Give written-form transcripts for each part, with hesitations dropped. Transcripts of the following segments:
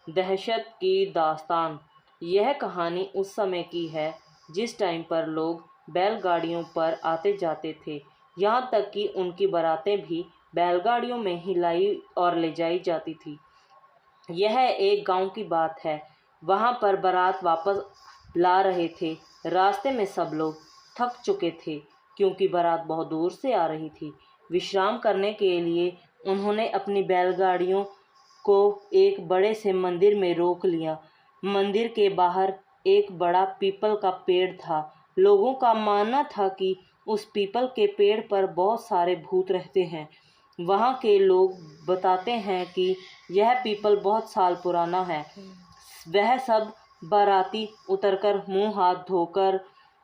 दहशत की दास्तान। यह कहानी उस समय की है जिस टाइम पर लोग बैलगाड़ियों पर आते जाते थे। यहाँ तक कि उनकी बारातें भी बैलगाड़ियों में ही लाई और ले जाई जाती थी। यह एक गांव की बात है। वहाँ पर बारात वापस ला रहे थे। रास्ते में सब लोग थक चुके थे क्योंकि बारात बहुत दूर से आ रही थी। विश्राम करने के लिए उन्होंने अपनी बैलगाड़ियों को एक बड़े से मंदिर में रोक लिया। मंदिर के बाहर एक बड़ा पीपल का पेड़ था। लोगों का मानना था कि उस पीपल के पेड़ पर बहुत सारे भूत रहते हैं। वहाँ के लोग बताते हैं कि यह पीपल बहुत साल पुराना है। वह सब बाराती उतरकर मुंह हाथ धोकर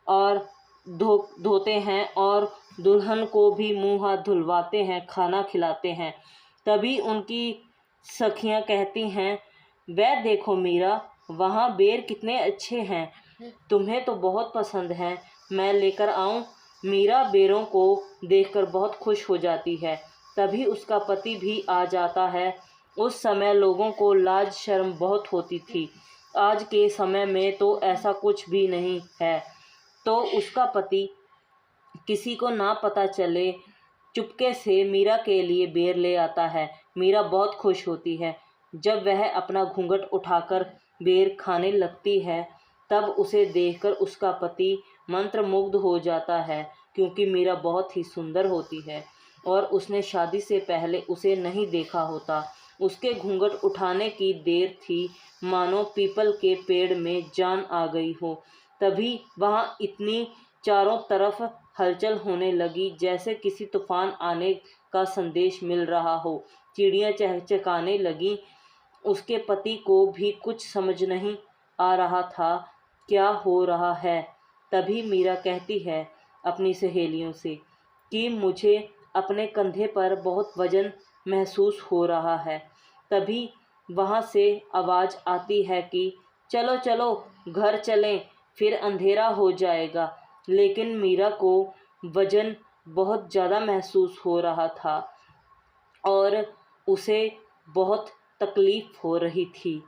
और धोते हैं और दुल्हन को भी मुंह हाथ धुलवाते हैं, खाना खिलाते हैं। तभी उनकी सखियां कहती हैं, वह देखो मीरा, वहाँ बेर कितने अच्छे हैं, तुम्हें तो बहुत पसंद हैं, मैं लेकर आऊँ। मीरा बेरों को देखकर बहुत खुश हो जाती है। तभी उसका पति भी आ जाता है। उस समय लोगों को लाज शर्म बहुत होती थी। आज के समय में तो ऐसा कुछ भी नहीं है। तो उसका पति किसी को ना पता चले चुपके से मीरा के लिए बेर ले आता है। मीरा बहुत खुश होती है। जब वह अपना घूंघट उठाकर बेर खाने लगती है तब उसे देखकर उसका पति मंत्रमुग्ध हो जाता है क्योंकि मीरा बहुत ही सुंदर होती है और उसने शादी से पहले उसे नहीं देखा होता। उसके घूंघट उठाने की देर थी मानो पीपल के पेड़ में जान आ गई हो। तभी वहाँ इतनी चारों तरफ हलचल होने लगी जैसे किसी तूफान आने का संदेश मिल रहा हो। चिड़ियाँ चहचहाने लगीं। उसके पति को भी कुछ समझ नहीं आ रहा था क्या हो रहा है। तभी मीरा कहती है अपनी सहेलियों से कि मुझे अपने कंधे पर बहुत वजन महसूस हो रहा है। तभी वहाँ से आवाज़ आती है कि चलो चलो घर चलें, फिर अंधेरा हो जाएगा। लेकिन मीरा को वजन बहुत ज़्यादा महसूस हो रहा था और उसे बहुत तकलीफ़ हो रही थी।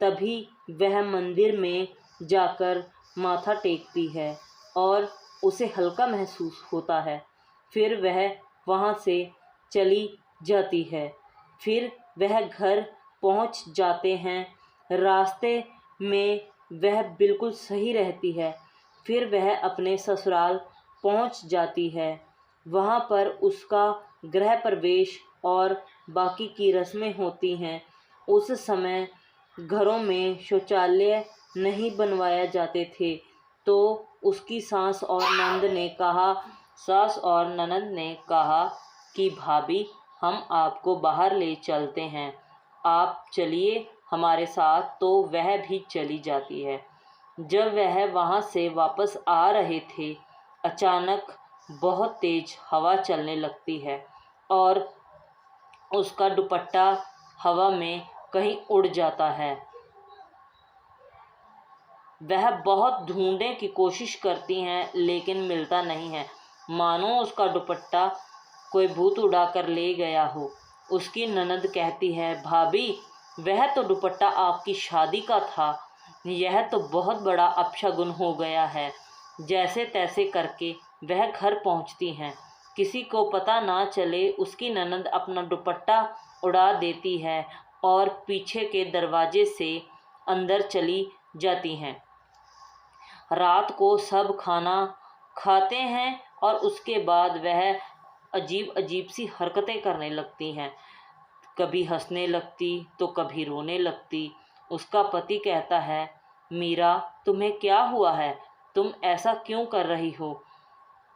तभी वह मंदिर में जाकर माथा टेकती है और उसे हल्का महसूस होता है। फिर वह वहाँ से चली जाती है। फिर वह घर पहुँच जाते हैं। रास्ते में वह बिल्कुल सही रहती है। फिर वह अपने ससुराल पहुँच जाती है। वहाँ पर उसका गृह प्रवेश और बाकी की रस्में होती हैं। उस समय घरों में शौचालय नहीं बनवाए जाते थे। तो उसकी सास और ननद ने कहा कि भाभी, हम आपको बाहर ले चलते हैं, आप चलिए हमारे साथ। तो वह भी चली जाती है। जब वह वहाँ से वापस आ रहे थे अचानक बहुत तेज हवा चलने लगती है और उसका दुपट्टा हवा में कहीं उड़ जाता है। वह बहुत ढूंढने की कोशिश करती हैं लेकिन मिलता नहीं है, मानो उसका दुपट्टा कोई भूत उड़ा कर ले गया हो। उसकी ननद कहती है, भाभी, वह तो दुपट्टा आपकी शादी का था, यह तो बहुत बड़ा अपशगुन हो गया है। जैसे तैसे करके वह घर पहुंचती हैं। किसी को पता ना चले उसकी ननद अपना दुपट्टा उड़ा देती है और पीछे के दरवाजे से अंदर चली जाती हैं। रात को सब खाना खाते हैं और उसके बाद वह अजीब अजीब सी हरकतें करने लगती हैं। कभी हंसने लगती तो कभी रोने लगती। उसका पति कहता है, मीरा, तुम्हें क्या हुआ है, तुम ऐसा क्यों कर रही हो।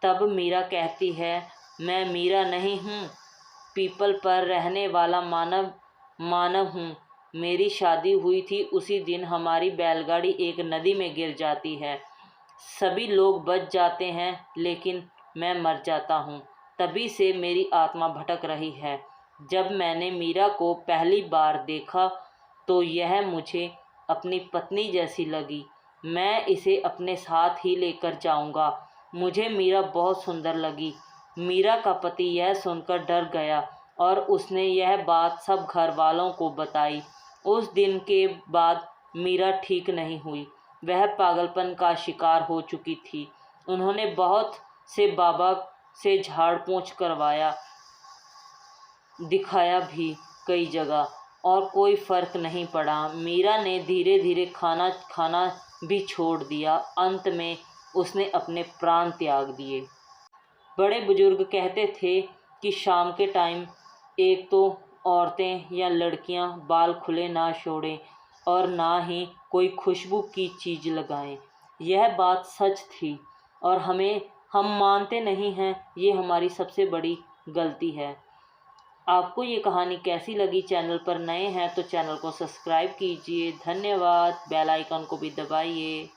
तब मीरा कहती है, मैं मीरा नहीं हूँ, पीपल पर रहने वाला मानव हूँ। मेरी शादी हुई थी उसी दिन हमारी बैलगाड़ी एक नदी में गिर जाती है। सभी लोग बच जाते हैं लेकिन मैं मर जाता हूँ। तभी से मेरी आत्मा भटक रही है। जब मैंने मीरा को पहली बार देखा तो यह मुझे अपनी पत्नी जैसी लगी। मैं इसे अपने साथ ही लेकर जाऊंगा। मुझे मीरा बहुत सुंदर लगी। मीरा का पति यह सुनकर डर गया और उसने यह बात सब घर वालों को बताई। उस दिन के बाद मीरा ठीक नहीं हुई। वह पागलपन का शिकार हो चुकी थी। उन्होंने बहुत से बाबा से झाड़ पोंछ करवाया, दिखाया भी कई जगह, और कोई फर्क नहीं पड़ा। मीरा ने धीरे धीरे खाना खाना भी छोड़ दिया। अंत में उसने अपने प्राण त्याग दिए। बड़े बुजुर्ग कहते थे कि शाम के टाइम एक तो औरतें या लड़कियां बाल खुले ना छोड़ें और ना ही कोई खुशबू की चीज़ लगाएं। यह बात सच थी और हम मानते नहीं हैं। ये हमारी सबसे बड़ी गलती है। आपको ये कहानी कैसी लगी? चैनल पर नए हैं तो चैनल को सब्सक्राइब कीजिए। धन्यवाद। बेल आइकन को भी दबाइए।